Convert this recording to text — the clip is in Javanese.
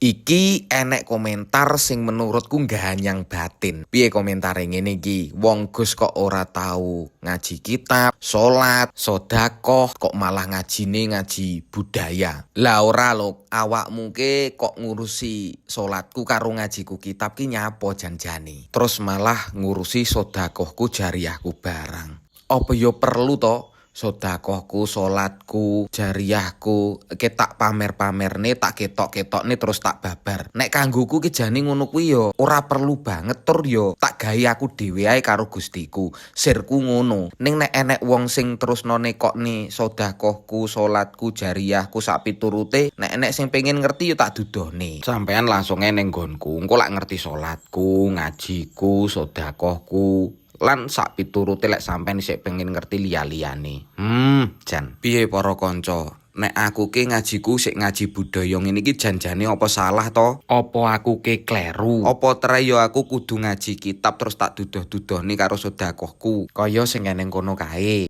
Iki enek komentar sing menurutku ganyang batin. Piye komentare ngene iki? Wong Gus kok ora tau ngaji kitab, salat, sedekah, kok malah ngajine ngaji budaya. Lah ora lho, awakmu ke kok ngurusi salatku karo ngajiku kitab ki nyapo janjane. Terus malah ngurusi sedekahku jariyahku barang. Apa ya perlu to? Sedekahku, salatku, jariyahku, tak pamer-pamerne, tak ketok-ketokne terus tak babar. Nek kanggoku ki jane ngono kuwi ya ora perlu banget tur ya tak gawe aku dhewe ae karo Gustiku. Sirku ngono. Ning nek enek wong sing terusno nekokne sedekahku, salatku, jariyahku sak piturute, nek enek sing pengen ngerti ya tak dudone. Sampeyan langsung ning nggonku, engko lak ngerti salatku, ngajiku, sedekahku. Lan sak piturute lek sampeyan isih pengen ngerti liya-liyane. Jan. Piye para kanca? Nek aku ke ngajiku sik ngaji budaya ngene iki janjane apa salah to? Apa aku ke kleru? Apa tre yo aku kudu ngaji kitab terus tak dudoh-dudohne karo sedekahku? Kaya sing eneng kono kae.